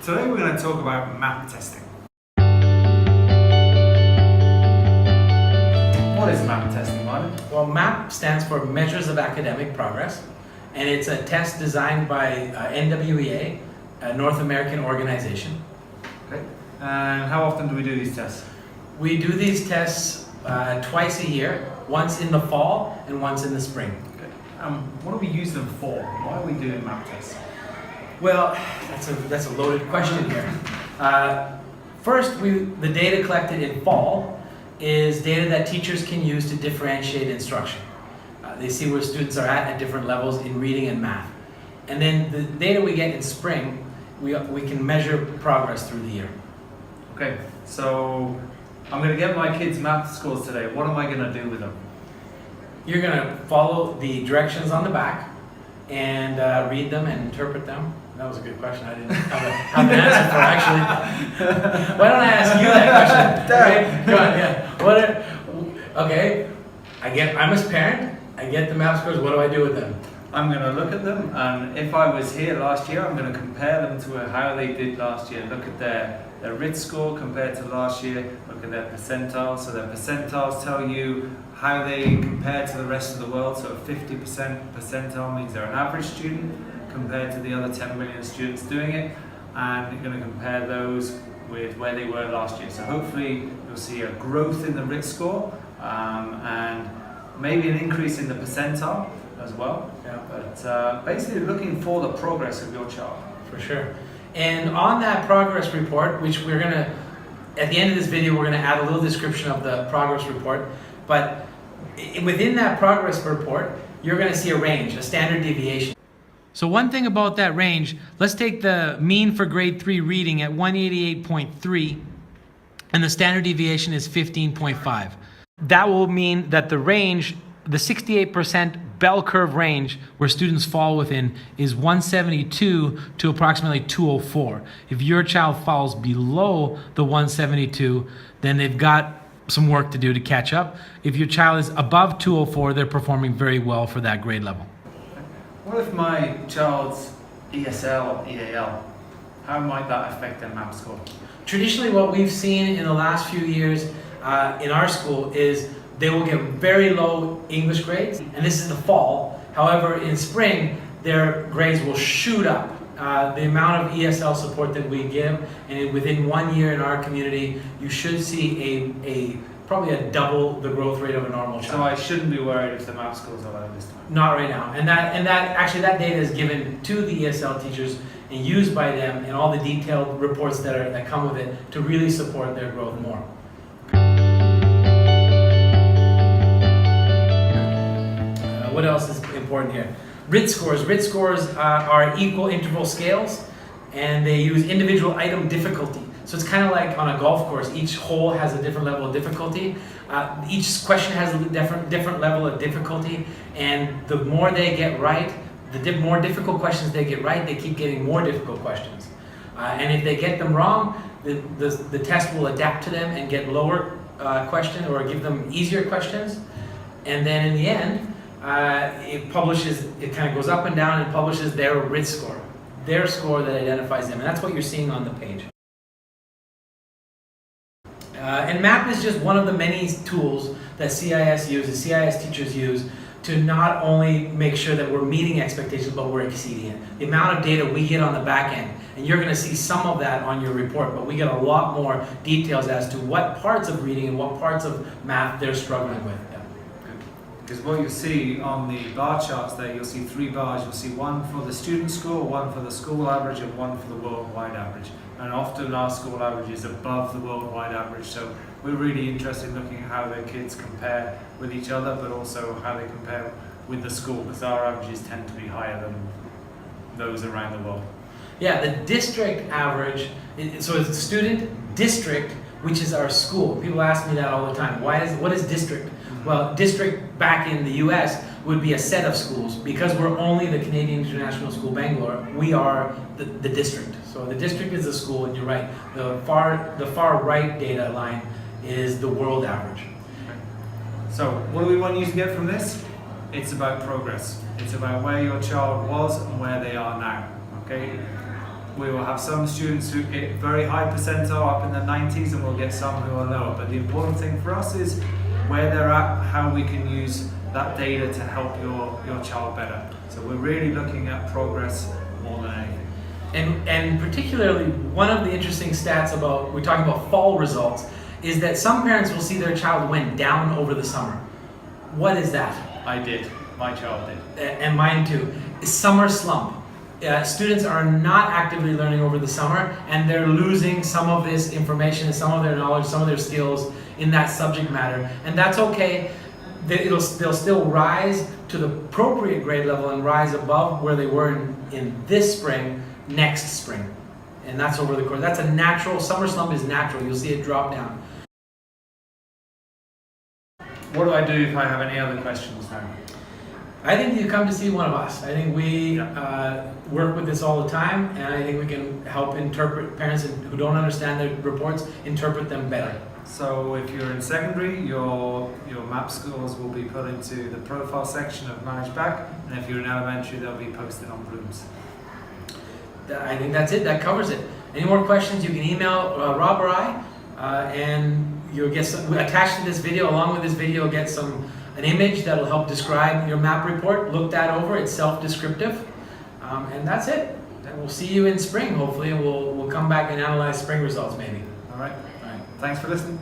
Today we're going to talk about MAP testing. What is MAP testing, Martin? Well, MAP stands for Measures of Academic Progress, and it's a test designed by NWEA, a North American organization. Okay. And how often do we do these tests? We do these tests twice a year, once in the fall and once in the spring. Okay. What do we use them for? Why are we doing MAP tests? Well, that's a loaded question here. First, the data collected in fall is data that teachers can use to differentiate instruction. They see where students are at different levels in reading and math. And then the data we get in spring, we can measure progress through the year. Okay, so I'm going to get my kids' math scores today. What am I going to do with them? You're going to follow the directions on the back and read them and interpret them. That was a good question. I didn't have an answer for actually. Why don't I ask you that question? Okay, come on, yeah. I'm a parent. I get the MAP scores. What do I do with them? I'm going to look at them, and if I was here last year, I'm going to compare them to how they did last year. Look at their RIT score compared to last year. Look at their percentiles. So their percentiles tell you how they compare to the rest of the world. So a 50% percentile means they're an average student compared to the other 10 million students doing it, and you're going to compare those with where they were last year. So hopefully you'll see a growth in the RIT score and maybe an increase in the percentile as well. Yeah. But basically looking for the progress of your child. For sure. And on that progress report, which we're going to, at the end of this video, we're going to add a little description of the progress report, but within that progress report, you're going to see a range, a standard deviation. So one thing about that range, let's take the mean for grade 3 reading at 188.3, and the standard deviation is 15.5. That will mean that the range, the 68% bell curve range where students fall within is 172 to approximately 204. If your child falls below the 172, then they've got some work to do to catch up. If your child is above 204, they're performing very well for that grade level. What if my child's ESL or EAL? How might that affect their MAP score? Traditionally, what we've seen in the last few years in our school is they will get very low English grades, and this is the fall. However, in spring, their grades will shoot up. The amount of ESL support that we give, and within 1 year in our community, you should see probably a double the growth rate of a normal child. So I shouldn't be worried if the MAP scores are low this time? Not right now. And that data is given to the ESL teachers and used by them in all the detailed reports that come with it to really support their growth more. What else is important here? RIT scores. RIT scores are equal interval scales, and they use individual item difficulty. So it's kind of like on a golf course. Each hole has a different level of difficulty. Each question has a different level of difficulty, and the more they get right, the more difficult questions they get right, they keep getting more difficult questions. And if they get them wrong, the test will adapt to them and get lower questions or give them easier questions. And then in the end, it kind of goes up and down and publishes their RIT score, their score that identifies them. And that's what you're seeing on the page. And MAP is just one of the many tools that CIS uses, CIS teachers use to not only make sure that we're meeting expectations, but we're exceeding it. The amount of data we get on the back end, and you're going to see some of that on your report, but we get a lot more details as to what parts of reading and what parts of math they're struggling with. Because what you see on the bar charts there, you'll see 3 bars. You'll see one for the student score, one for the school average, and one for the worldwide average. And often our school average is above the worldwide average. So we're really interested in looking at how their kids compare with each other, but also how they compare with the school, because our averages tend to be higher than those around the world. Yeah, the district average, so it's student district, which is our school. People ask me that all the time. What is district? Well, district back in the US would be a set of schools. Because we're only the Canadian International School Bangalore, we are the district. So the district is the school, and you're right. The far right data line is the world average. So what do we want you to get from this? It's about progress. It's about where your child was and where they are now. Okay? We will have some students who get very high percentile up in the 90s, and we'll get some who are lower. But the important thing for us is where they're at, how we can use that data to help your child better. So we're really looking at progress more than anything. And particularly, one of the interesting stats about, we're talking about fall results, is that some parents will see their child went down over the summer. What is that? I did. My child did. And mine too. Summer slump. Students are not actively learning over the summer, and they're losing some of this information, some of their knowledge, some of their skills in that subject matter. And that's okay. They'll still rise to the appropriate grade level and rise above where they were in this spring, next spring. And that's over the course. That's a natural, summer slump is natural. You'll see it drop down. What do I do if I have any other questions now? I think you come to see one of us. I think we work with this all the time, and I think we can help interpret parents who don't understand their reports, interpret them better. So if you're in secondary, your MAP scores will be put into the profile section of Manage Back, and if you're in elementary, they'll be posted on Bloom's. I think that's it. That covers it. Any more questions, you can email Rob or I, and you'll get some, attached to this video, along with this video, get an image that'll help describe your MAP report. Look that over. It's self-descriptive. And that's it. And we'll see you in spring, hopefully, and we'll come back and analyze spring results maybe. All right. Thanks for listening.